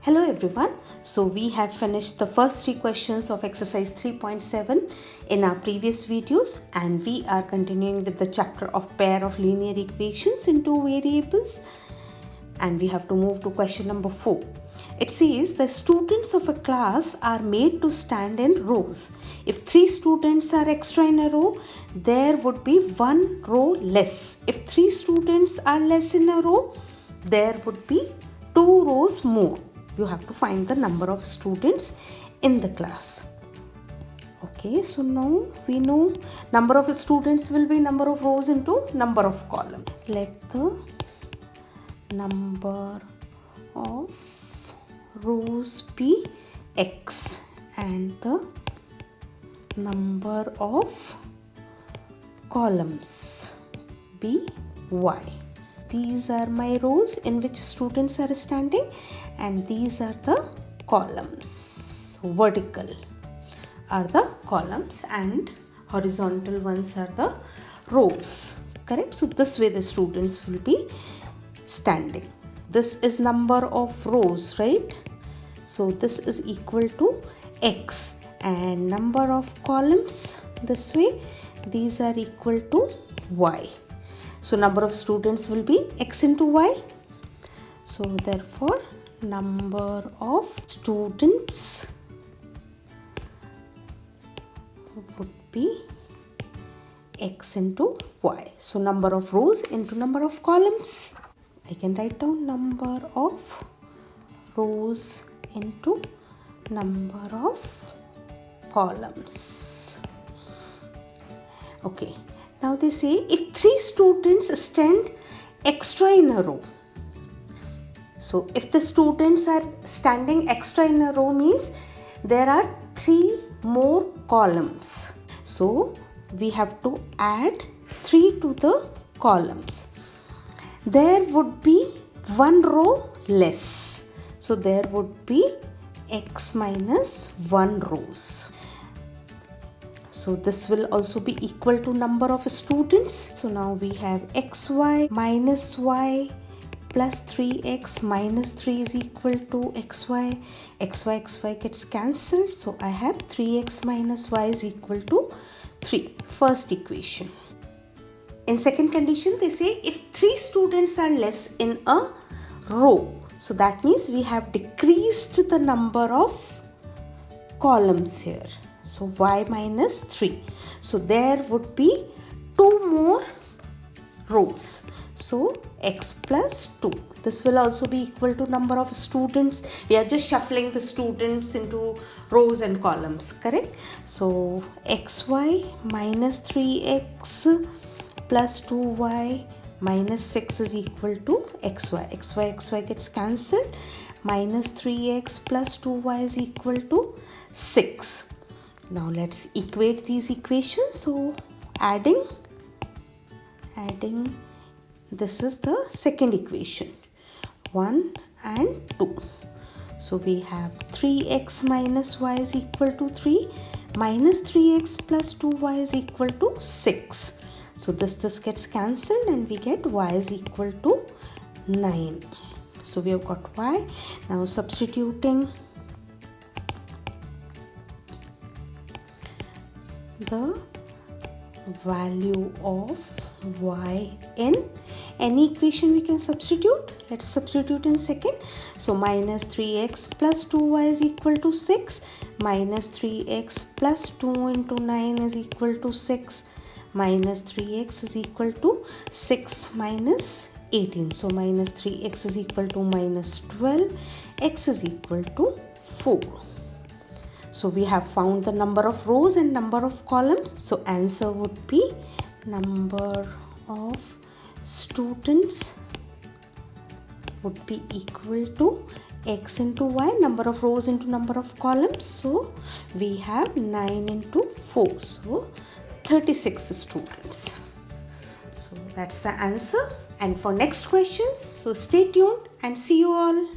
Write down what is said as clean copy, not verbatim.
Hello everyone. So we have finished the first three questions of exercise 3.7 in our previous videos, and we are continuing with the chapter of pair of linear equations in two variables, and we have to move to question number 4. It says the students of a class are made to stand in rows. If 3 students are extra in a row, there would be 1 row less. If 3 students are less in a row, there would be 2 rows more. You have to find the number of students in the class. Okay, so now we know number of students will be number of rows into number of columns. Let the number of rows be x and the number of columns be y. These are my rows in which students are standing, and these are the columns. Vertical are the columns and horizontal ones are the rows. Correct? So this way the students will be standing. This is number of rows, right? So this is equal to x, and number of columns this way, these are equal to y. So number of students will be x into y. So therefore number of students would be x into y. So number of rows into number of columns. I can write down number of rows into number of columns. Okay. Now they say if 3 students stand extra in a row. So if the students are standing extra in a row means there are 3 more columns. So we have to add 3 to the columns. There would be 1 row less. So there would be x minus 1 rows. So this will also be equal to number of students. So now we have xy minus y plus 3x minus 3 is equal to xy. xy gets cancelled. So I have 3x minus y is equal to 3. First equation. In second condition, they say if 3 students are less in a row. So that means we have decreased the number of columns here. So y minus 3. So there would be 2 more rows. So x plus 2. This will also be equal to number of students. We are just shuffling the students into rows and columns, correct? So xy minus 3x plus 2y minus 6 is equal to xy. xy gets cancelled. Minus 3x plus 2y is equal to 6. Now let's equate these equations. So adding, this is the second equation, 1 and 2. So we have 3x minus y is equal to 3, minus 3x plus 2y is equal to 6. So this gets cancelled and we get y is equal to 9. So we have got y. Now substituting the value of y in any equation we can substitute. Let's substitute in second. So minus 3x plus 2y is equal to 6. Minus 3x plus 2 into 9 is equal to 6. Minus 3x is equal to 6 minus 18. So minus 3x is equal to minus 12. X is equal to 4. So we have found the number of rows and number of columns. So answer would be number of students would be equal to x into y, number of rows into number of columns. So we have 9 into 4. So 36 students. So that's the answer. And for next questions, so stay tuned and see you all.